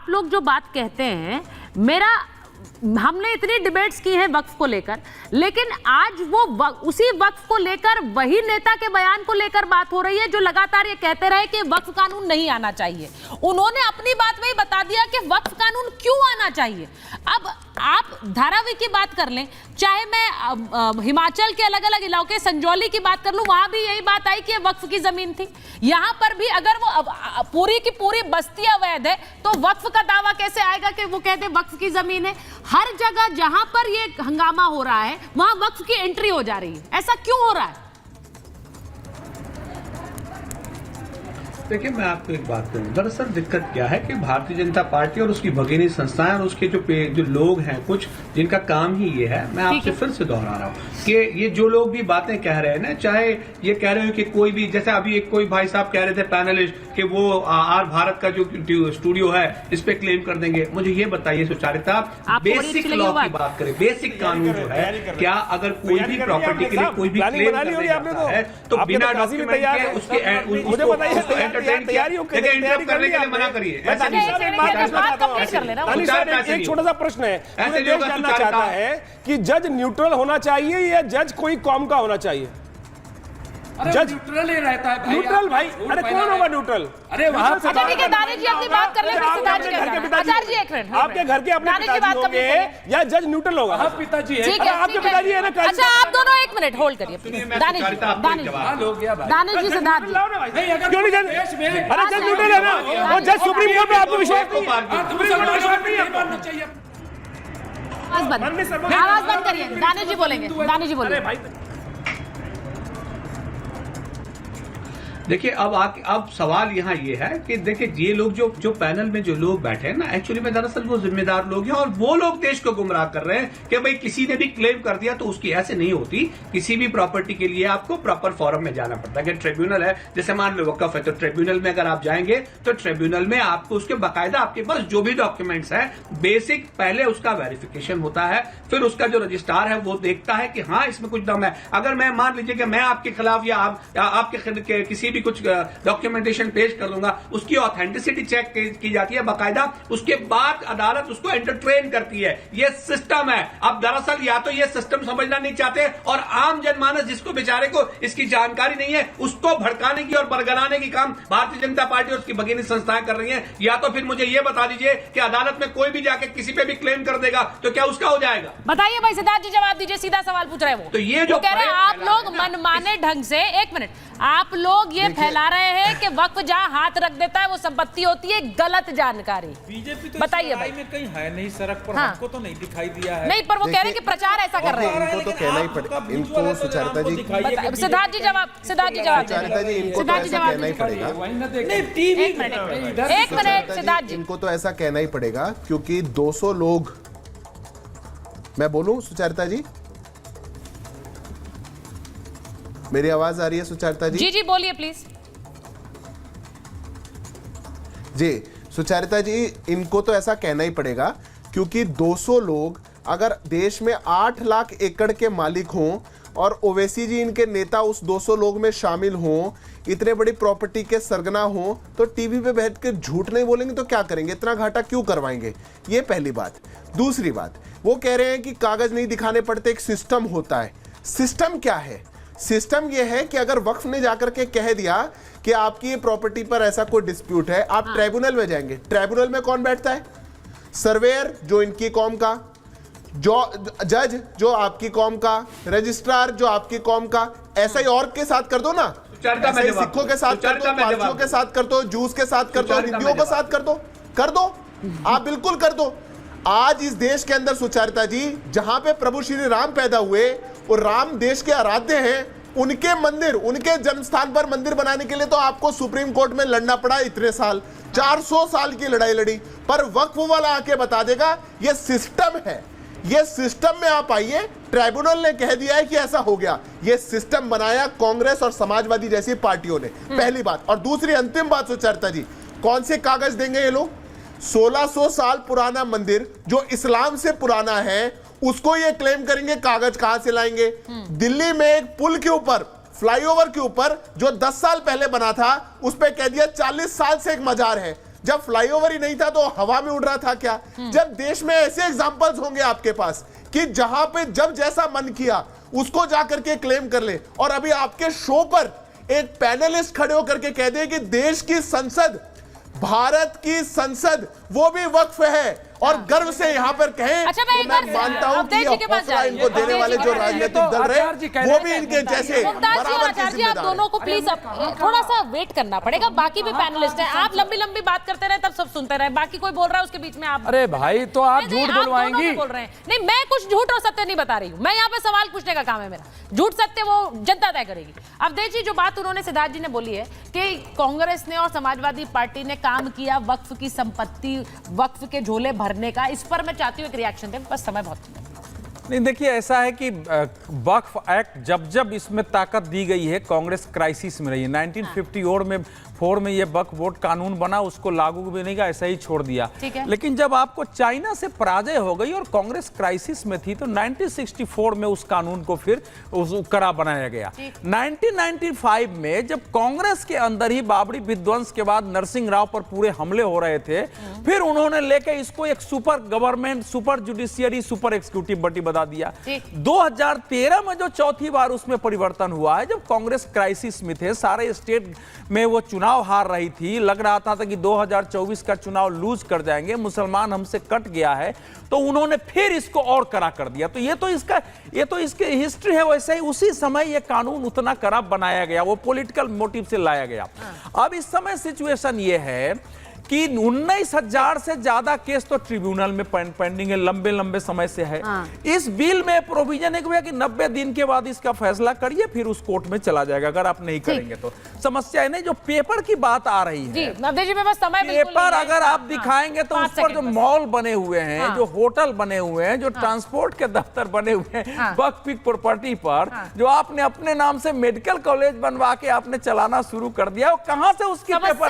आप लोग जो बात कहते हैं, हमने इतनी डिबेट्स की हैं वक्फ को लेकर, लेकिन आज वो उसी वक्फ को लेकर वही नेता के बयान को लेकर बात हो रही है जो लगातार ये कहते रहे कि वक्फ कानून नहीं आना चाहिए। उन्होंने अपनी बात में ही बता दिया कि वक्फ कानून क्यों आना चाहिए। अब आप धारावी की बात कर लें, चाहे मैं हिमाचल के अलग अलग इलाके संजौली की बात कर लूं, वहां भी यही बात आई कि वक्फ की जमीन थी। यहां पर भी अगर वो पूरी की पूरी बस्ती अवैध है तो वक्फ का दावा कैसे आएगा कि वो कहते वक्फ की जमीन है। हर जगह जहां पर ये हंगामा हो रहा है वहां वक्फ की एंट्री हो जा रही है। ऐसा क्यों हो रहा है? देखिए, मैं आपको एक बात कहूँ, दरअसल दिक्कत क्या है कि भारतीय जनता पार्टी और उसकी भगिनी संस्थाएं और उसके जो लोग हैं कुछ जिनका काम ही ये है, मैं आपसे फिर से दोहरा रहा हूँ कि ये जो लोग भी बातें कह रहे हैं ना, चाहे ये कह रहे हो कि कोई भी, जैसे अभी एक कोई भाई साहब कह रहे थे पैनलिस्ट कि वो आर भारत का जो स्टूडियो है इस पे क्लेम कर देंगे। मुझे ये बताइए सुचारिता, बेसिक लॉ की बात करें, बेसिक कानून जो है, क्या अगर कोई भी प्रॉपर्टी के लिए कोई भी क्लेम करने जाता है तो बिना डॉक्यूमेंट के उसके तैयारी करने के लिए मना करिए। एक छोटा सा प्रश्न है, देश जानना चाहता है कि जज न्यूट्रल होना चाहिए या जज कोई कौम का होना चाहिए? जज न्यूट्रल ही रहता है भाई। न्यूट्रल भाई, अरे कौन होगा न्यूट्रल? अरे वहां से ठीक है, दानिश जी अपनी बात कर ले, आचार्य जी एक मिनट, आपके घर के अपने पिताजी होंगे या जज न्यूट्रल होगा? हाँ, पिताजी है। ठीक है, आपके पिताजी है ना? अच्छा, आप दोनों एक मिनट होल्ड करिए। दानिश जी, सिद्धार्थ जी, क्यों नहीं जज? अरे जज न्यूट्रल है ना, वो जज सुप्रीम कोर्ट में आपको विश्वास नहीं है? आवाज बंद करिए। दानिश जी बोलेंगे, दानिश जी बोलेंगे। देखिए, अब सवाल यहाँ ये है कि देखिए, ये लोग जो पैनल में जो लोग बैठे हैं ना, एक्चुअली में दरअसल वो जिम्मेदार लोग हैं और वो लोग देश को गुमराह कर रहे हैं कि भाई किसी ने भी क्लेम कर दिया तो उसकी ऐसे नहीं होती। किसी भी प्रॉपर्टी के लिए आपको प्रॉपर फॉरम में जाना पड़ता है कि ट्रिब्यूनल है, जैसे मान लो वक्फ है तो ट्रिब्यूनल में अगर आप जाएंगे तो ट्रिब्यूनल में आपको उसके बाकायदा आपके पास जो भी डॉक्यूमेंट्स है बेसिक, पहले उसका वेरिफिकेशन होता है, फिर उसका जो रजिस्ट्रार है वो देखता है कि हाँ इसमें कुछ दम है। अगर मैं मान लीजिए कि मैं आपके खिलाफ या आपके किसी भी कुछ डॉक्यूमेंटेशन पेश कर दूंगा, उसकी ऑथेंटिसिटी चेक की जाती है बाकायदा, उसके बाद अदालत उसको एंटरटेन करती है। ये सिस्टम है। अब दरअसल या तो ये सिस्टम समझना नहीं चाहते और आम जनमानस जिसको बेचारे को इसकी जानकारी नहीं है उसको भड़काने की और बरगलाने की काम भारतीय जनता पार्टी और उसकी भगिनी संस्थाएं कर रही हैं। या तो फिर मुझे ये बता दीजिए कि अदालत में कोई भी जाके किसी पे भी क्लेम कर देगा तो क्या उसका हो जाएगा? बताइए भाई, सिद्धार्थ जी जवाब दीजिए, सीधा सवाल पूछ रहे हैं वो। तो ये जो कह रहे हैं आप लोग मनमाने ढंग से, एक मिनट, आप लोग ये फैला रहे हैं कि वक्फ जहां हाथ रख देता है वो संपत्ति होती है। गलत जानकारी। बीजेपी तो बताइए भाई, में कहीं है नहीं, सड़क पर हमको तो नहीं दिखाई दिया है। नहीं, पर वो कह रहे हैं कि प्रचार ऐसा कर रहे हैं। इनको तो कहना ही पड़ेगा, इनको सुचारिता जी, सिद्धार्थ जी जवाब, सिद्धार्थ जी जवाब, सुचारिता जी, इनको तो ऐसा कहना ही पड़ेगा। एक मिनट सिद्धार्थ जी, इनको तो ऐसा कहना ही पड़ेगा क्योंकि 200 लोग, मैं बोलूं सुचारिता जी, मेरी आवाज आ रही है सुचारिता जी? जी जी बोलिए प्लीज। जी सुचारिता जी, इनको तो ऐसा कहना ही पड़ेगा क्योंकि 200 लोग अगर देश में 8 लाख एकड़ के मालिक हों और ओवैसी जी इनके नेता उस 200 लोग में शामिल हों, इतने बड़ी प्रॉपर्टी के सरगना हों, तो टीवी पे बैठ के झूठ नहीं बोलेंगे तो क्या करेंगे? इतना घाटा क्यों करवाएंगे? ये पहली बात। दूसरी बात, वो कह रहे हैं कि कागज नहीं दिखाने पड़ते, एक सिस्टम होता है। सिस्टम क्या है? सिस्टम यह है कि अगर वक्फ ने जाकर के कह दिया कि आपकी ये प्रॉपर्टी पर ऐसा कोई डिस्प्यूट है, आप ट्राइब्यूनल में जाएंगे। ट्राइब्यूनल में कौन बैठता है? सर्वेयर जो इनकी कौम का, जो जज जो आपकी कौम का, रजिस्ट्रार जो आपकी कौम का। ऐसा ही और के साथ कर दो ना, सिखों के साथ कर दो, पारसियों के साथ कर दो, जूस के साथ कर दो, हिंदुओं के साथ कर दो, आप बिल्कुल कर दो। आज इस देश के अंदर सुचारिता जी, जहां पे प्रभु श्री राम पैदा हुए और राम देश के आराध्य हैं, उनके मंदिर, उनके जन्मस्थान पर मंदिर बनाने के लिए तो आपको सुप्रीम कोर्ट में लड़ना पड़ा इतने साल, 400 साल की लड़ाई लड़ी, पर वक्फ वाला आके बता देगा ये सिस्टम है। ये सिस्टम में आप आइए, ट्राइब्यूनल ने कह दिया है कि ऐसा हो गया। ये सिस्टम बनाया कांग्रेस और समाजवादी जैसी पार्टियों ने, पहली बात। और दूसरी अंतिम बात सुचारिता जी, कौन से कागज देंगे ये लोग? 1600 साल पुराना मंदिर जो इस्लाम से पुराना है उसको ये क्लेम करेंगे, कागज कहां से लाएंगे? दिल्ली में एक पुल के ऊपर, फ्लाईओवर के ऊपर जो 10 साल पहले बना था, उस पे कह दिया 40 साल से एक मजार है। जब फ्लाईओवर ही नहीं था तो हवा में उड़ रहा था क्या? जब देश में ऐसे एग्जांपल्स होंगे आपके पास कि जहां पे जब जैसा मन किया उसको जाकर के क्लेम कर ले, और अभी आपके शो पर एक पैनलिस्ट खड़े होकर के कह दे कि देश की संसद, भारत की संसद वो भी वक्फ है, और गर्व से यहाँ पर कहें, अच्छा, मैं तो एक बार मैं मानता हूं कि अवधेश जी के पास हौसला जा रही इनको हूं। देने वाले जो अवधेश जी राजनीतिक दल आचार्य जी कह रहे रहे वो भी हैं इनके जैसे मुमताज जी और बराबर के आचार्य जी, आप जिम्मेदार दोनों को प्लीज थोड़ा सा वेट करना पड़ेगा। बाकी भी पैनलिस्ट हैं, आप लंबी लंबी बात करते रहे तब सब सुनते रहे, बाकी कोई बोल रहा है उसके बीच में आप। अरे भाई, तो आप नहीं, झूठ आप दोनों बुलवाएंगी। भी बोल रहे हैं। नहीं, मैं कुछ झूठ और सत्य नहीं बता रही हूँ, मैं यहाँ पे सवाल पूछने का काम है मेरा। झूठ सत्य वो जनता तय करेगी। अवधेश जी, जो बात उन्होंने सिद्धार्थ जी ने बोली है कि कांग्रेस ने और समाजवादी पार्टी ने काम किया वक्फ की संपत्ति, वक्फ के झोले भरने का, इस पर मैं चाहती हूँ एक रिएक्शन दें, बस समय बहुत नहीं, देखिए ऐसा है कि वक्फ एक्ट जब जब इसमें ताकत दी गई है, कांग्रेस क्राइसिस में रही है। 1954 में ये वक्फ बोर्ड कानून बना, उसको लागू भी नहीं किया, ऐसा ही छोड़ दिया। लेकिन जब आपको चाइना से पराजय हो गई और कांग्रेस क्राइसिस में थी, तो 1964 में उस कानून को फिर कड़ा बनाया गया। 1995 में जब कांग्रेस के अंदर ही बाबरी विध्वंस के बाद नरसिंह राव पर पूरे हमले हो रहे थे, फिर उन्होंने लेके इसको एक super government, super judiciary, super executive body बता दिया। 2013 में जो चौथी बार उसमें परिवर्तन हुआ है, जब कांग्रेस क्राइसिस में थे, सारे स्टेट में वो चुनाव हार रही थी, लग रहा था कि 2024 का चुनाव लूज कर जाएंगे, मुसलमान हमसे कट गया है, तो उन्होंने फिर इसको और कड़ा कर दिया। तो ये तो इसकी हिस्ट्री है। वैसे ही उसी समय ये कानून उतना कड़ा बनाया गया, वो पॉलिटिकल मोटिव से लाया गया। अब इस समय सिचुएशन ये है कि 19,000 से ज्यादा केस तो ट्रिब्यूनल में पेंडिंग है, लंबे लंबे समय से है। इस बिल में प्रोविजन है कि 90 दिन के बाद इसका फैसला करिए, फिर उस कोर्ट में चला जाएगा। अगर आप नहीं करेंगे तो समस्या है। नहीं, जो पेपर की बात आ रही है, पेपर अगर आप दिखाएंगे तो उस पर जो मॉल बने हुए हैं, जो होटल बने हुए हैं, जो ट्रांसपोर्ट के दफ्तर बने हुए हैं वक्फ की प्रॉपर्टी पर, जो आपने अपने नाम से मेडिकल कॉलेज बनवा के आपने चलाना शुरू कर दिया, कहां से उसकी पेपर